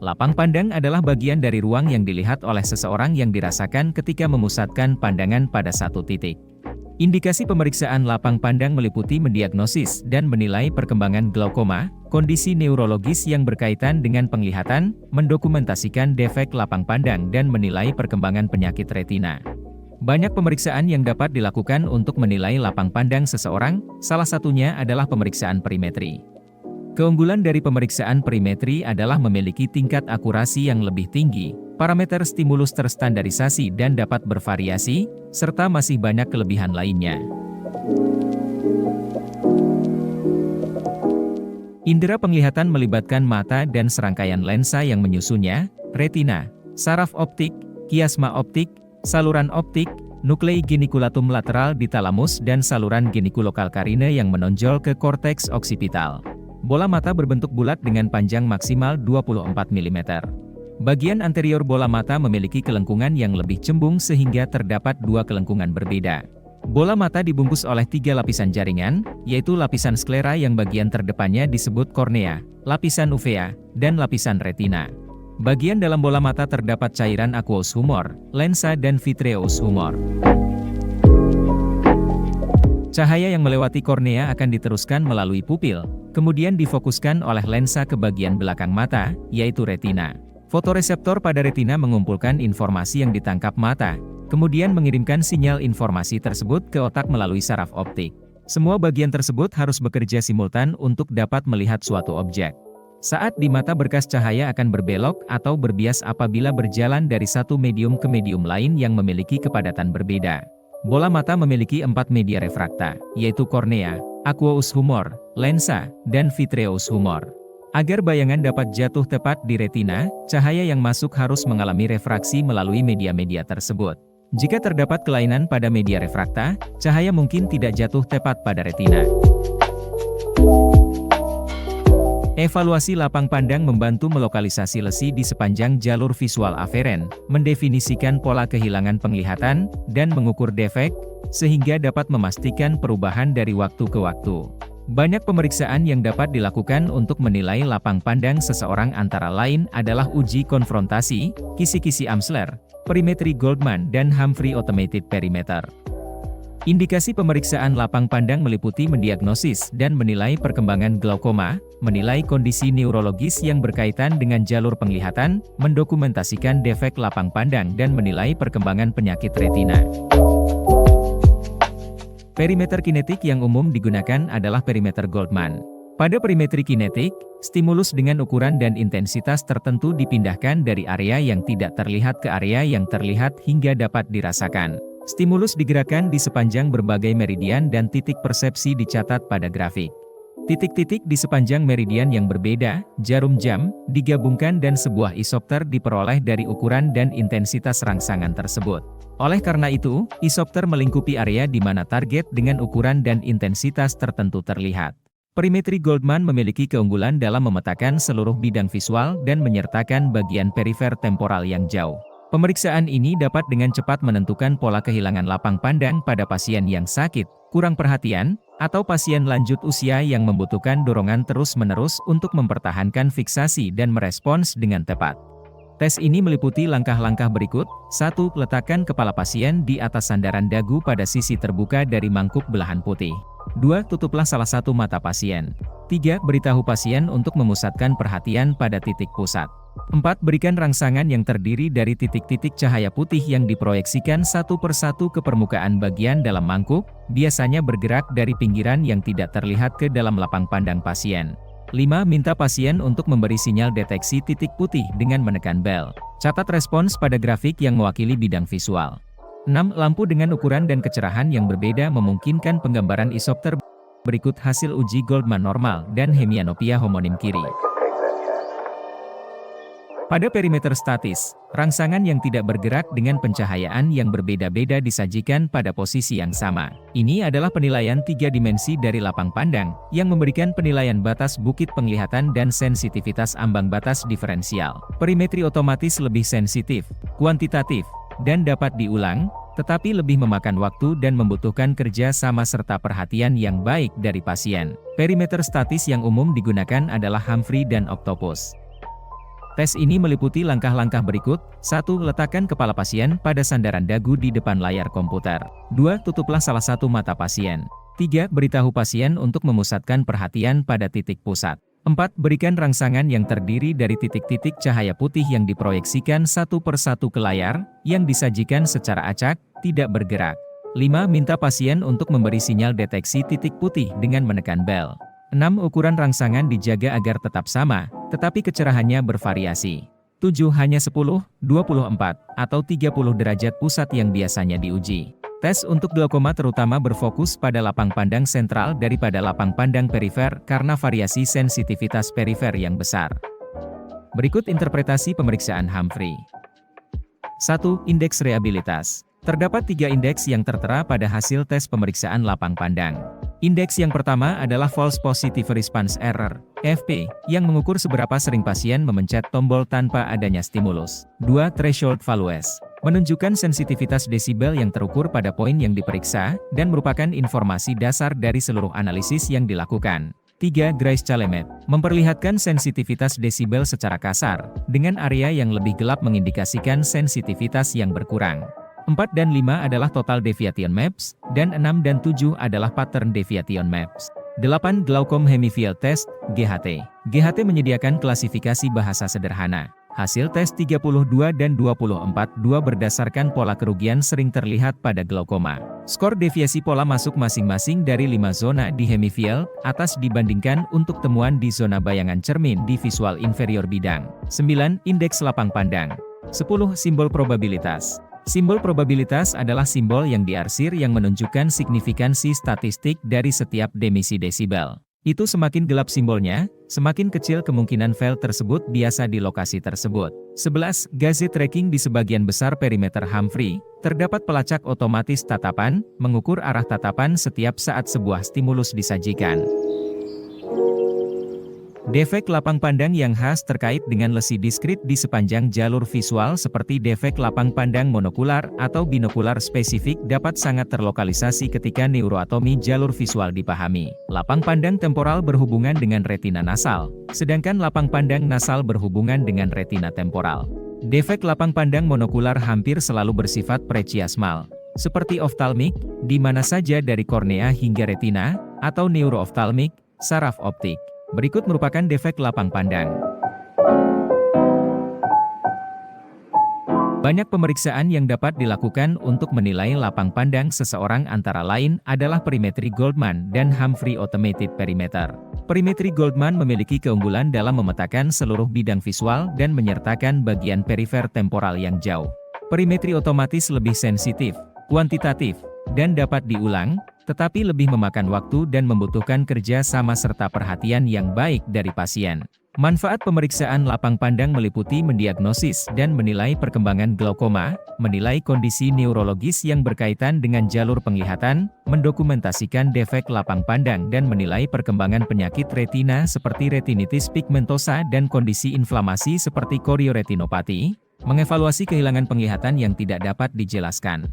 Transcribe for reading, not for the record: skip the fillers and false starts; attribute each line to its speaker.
Speaker 1: Lapang pandang adalah bagian dari ruang yang dilihat oleh seseorang yang dirasakan ketika memusatkan pandangan pada satu titik. Indikasi pemeriksaan lapang pandang meliputi mendiagnosis dan menilai perkembangan glaukoma, kondisi neurologis yang berkaitan dengan penglihatan, mendokumentasikan defek lapang pandang dan menilai perkembangan penyakit retina. Banyak pemeriksaan yang dapat dilakukan untuk menilai lapang pandang seseorang, salah satunya adalah pemeriksaan perimetri. Keunggulan dari pemeriksaan perimetri adalah memiliki tingkat akurasi yang lebih tinggi, parameter stimulus terstandarisasi dan dapat bervariasi, serta masih banyak kelebihan lainnya. Indera penglihatan melibatkan mata dan serangkaian lensa yang menyusunnya, retina, saraf optik, kiasma optik, saluran optik, nuklei geniculatum lateral di talamus dan saluran geniculokalkarine yang menonjol ke korteks oksipital. Bola mata berbentuk bulat dengan panjang maksimal 24 mm. Bagian anterior bola mata memiliki kelengkungan yang lebih cembung sehingga terdapat dua kelengkungan berbeda. Bola mata dibungkus oleh 3 lapisan jaringan, yaitu lapisan sklera yang bagian terdepannya disebut kornea, lapisan uvea, dan lapisan retina. Bagian dalam bola mata terdapat cairan aqueous humor, lensa dan vitreous humor. Cahaya yang melewati kornea akan diteruskan melalui pupil, kemudian difokuskan oleh lensa ke bagian belakang mata, yaitu retina. Fotoreseptor pada retina mengumpulkan informasi yang ditangkap mata, kemudian mengirimkan sinyal informasi tersebut ke otak melalui saraf optik. Semua bagian tersebut harus bekerja simultan untuk dapat melihat suatu objek. Saat di mata berkas cahaya akan berbelok atau berbias apabila berjalan dari satu medium ke medium lain yang memiliki kepadatan berbeda. Bola mata memiliki 4 media refrakta, yaitu kornea, aqueous humor, lensa, dan vitreous humor. Agar bayangan dapat jatuh tepat di retina, cahaya yang masuk harus mengalami refraksi melalui media-media tersebut. Jika terdapat kelainan pada media refrakta, cahaya mungkin tidak jatuh tepat pada retina. Evaluasi lapang pandang membantu melokalisasi lesi di sepanjang jalur visual aferen, mendefinisikan pola kehilangan penglihatan, dan mengukur defek, sehingga dapat memastikan perubahan dari waktu ke waktu. Banyak pemeriksaan yang dapat dilakukan untuk menilai lapang pandang seseorang antara lain adalah uji konfrontasi, kisi-kisi Amsler, perimetri Goldman dan Humphrey Automated Perimeter. Indikasi pemeriksaan lapang pandang meliputi mendiagnosis dan menilai perkembangan glaukoma, menilai kondisi neurologis yang berkaitan dengan jalur penglihatan, mendokumentasikan defek lapang pandang dan menilai perkembangan penyakit retina. Perimeter kinetik yang umum digunakan adalah perimeter Goldman. Pada perimetri kinetik, stimulus dengan ukuran dan intensitas tertentu dipindahkan dari area yang tidak terlihat ke area yang terlihat hingga dapat dirasakan. Stimulus digerakkan di sepanjang berbagai meridian dan titik persepsi dicatat pada grafik. Titik-titik di sepanjang meridian yang berbeda, jarum jam, digabungkan dan sebuah isopter diperoleh dari ukuran dan intensitas rangsangan tersebut. Oleh karena itu, isopter melingkupi area di mana target dengan ukuran dan intensitas tertentu terlihat. Perimetri Goldman memiliki keunggulan dalam memetakan seluruh bidang visual dan menyertakan bagian perifer temporal yang jauh. Pemeriksaan ini dapat dengan cepat menentukan pola kehilangan lapang pandang pada pasien yang sakit, kurang perhatian, atau pasien lanjut usia yang membutuhkan dorongan terus-menerus untuk mempertahankan fiksasi dan merespons dengan tepat. Tes ini meliputi langkah-langkah berikut. 1. Letakkan kepala pasien di atas sandaran dagu pada sisi terbuka dari mangkuk belahan putih. 2. Tutuplah salah satu mata pasien. 3. Beritahu pasien untuk memusatkan perhatian pada titik pusat. 4. Berikan rangsangan yang terdiri dari titik-titik cahaya putih yang diproyeksikan satu persatu ke permukaan bagian dalam mangkuk, biasanya bergerak dari pinggiran yang tidak terlihat ke dalam lapang pandang pasien. 5. Minta pasien untuk memberi sinyal deteksi titik putih dengan menekan bel. Catat respons pada grafik yang mewakili bidang visual. 6. Lampu dengan ukuran dan kecerahan yang berbeda memungkinkan penggambaran isopter berikut hasil uji Goldman normal dan hemianopia homonim kiri. Pada perimeter statis, rangsangan yang tidak bergerak dengan pencahayaan yang berbeda-beda disajikan pada posisi yang sama. Ini adalah penilaian 3 dimensi dari lapang pandang, yang memberikan penilaian batas bukit penglihatan dan sensitivitas ambang batas diferensial. Perimetri otomatis lebih sensitif, kuantitatif, dan dapat diulang, tetapi lebih memakan waktu dan membutuhkan kerja sama serta perhatian yang baik dari pasien. Perimeter statis yang umum digunakan adalah Humphrey dan Octopus. Tes ini meliputi langkah-langkah berikut. 1. Letakkan kepala pasien pada sandaran dagu di depan layar komputer. 2. Tutuplah salah satu mata pasien. 3. Beritahu pasien untuk memusatkan perhatian pada titik pusat. 4. Berikan rangsangan yang terdiri dari titik-titik cahaya putih yang diproyeksikan satu persatu ke layar, yang disajikan secara acak, tidak bergerak. 5. Minta pasien untuk memberi sinyal deteksi titik putih dengan menekan bel. 6. Ukuran rangsangan dijaga agar tetap sama, tetapi kecerahannya bervariasi. 7. Hanya 10, 24, atau 30 derajat pusat yang biasanya diuji. Tes untuk glaukoma terutama berfokus pada lapang pandang sentral daripada lapang pandang perifer karena variasi sensitivitas perifer yang besar. Berikut interpretasi pemeriksaan Humphrey. 1. Indeks reliabilitas. Terdapat 3 indeks yang tertera pada hasil tes pemeriksaan lapang pandang. Indeks yang pertama adalah False Positive Response Error, FP, yang mengukur seberapa sering pasien memencet tombol tanpa adanya stimulus. 2. Threshold Values, menunjukkan sensitivitas desibel yang terukur pada poin yang diperiksa, dan merupakan informasi dasar dari seluruh analisis yang dilakukan. 3. Grace-Chalamet, memperlihatkan sensitivitas desibel secara kasar, dengan area yang lebih gelap mengindikasikan sensitivitas yang berkurang. 4 dan 5 adalah Total Deviation Maps, dan 6 dan 7 adalah Pattern Deviation Maps. 8. Glaucom Hemifield Test, GHT. GHT menyediakan klasifikasi bahasa sederhana. Hasil tes 32 dan 24-2 berdasarkan pola kerugian sering terlihat pada glaukoma. Skor deviasi pola masuk masing-masing dari 5 zona di hemifield atas dibandingkan untuk temuan di zona bayangan cermin di visual inferior bidang. 9. Indeks lapang pandang. 10. Simbol probabilitas. Simbol probabilitas adalah simbol yang diarsir yang menunjukkan signifikansi statistik dari setiap demisi desibel. Itu semakin gelap simbolnya, semakin kecil kemungkinan fail tersebut biasa di lokasi tersebut. 11. Gaze tracking di sebagian besar perimeter Humphrey, terdapat pelacak otomatis tatapan, mengukur arah tatapan setiap saat sebuah stimulus disajikan. Defek lapang pandang yang khas terkait dengan lesi diskrit di sepanjang jalur visual seperti defek lapang pandang monokular atau binokular spesifik dapat sangat terlokalisasi ketika neuroatomi jalur visual dipahami. Lapang pandang temporal berhubungan dengan retina nasal, sedangkan lapang pandang nasal berhubungan dengan retina temporal. Defek lapang pandang monokular hampir selalu bersifat prechiasmal, seperti oftalmik, di mana saja dari kornea hingga retina, atau neurooftalmik, saraf optik. Berikut merupakan defek lapang pandang. Banyak pemeriksaan yang dapat dilakukan untuk menilai lapang pandang seseorang antara lain adalah perimetri Goldman dan Humphrey Automated Perimeter. Perimetri Goldman memiliki keunggulan dalam memetakan seluruh bidang visual dan menyertakan bagian perifer temporal yang jauh. Perimetri otomatis lebih sensitif, kuantitatif, dan dapat diulang, tetapi lebih memakan waktu dan membutuhkan kerja sama serta perhatian yang baik dari pasien. Manfaat pemeriksaan lapang pandang meliputi mendiagnosis dan menilai perkembangan glaukoma, menilai kondisi neurologis yang berkaitan dengan jalur penglihatan, mendokumentasikan defek lapang pandang dan menilai perkembangan penyakit retina seperti retinitis pigmentosa dan kondisi inflamasi seperti korioretinopati, mengevaluasi kehilangan penglihatan yang tidak dapat dijelaskan.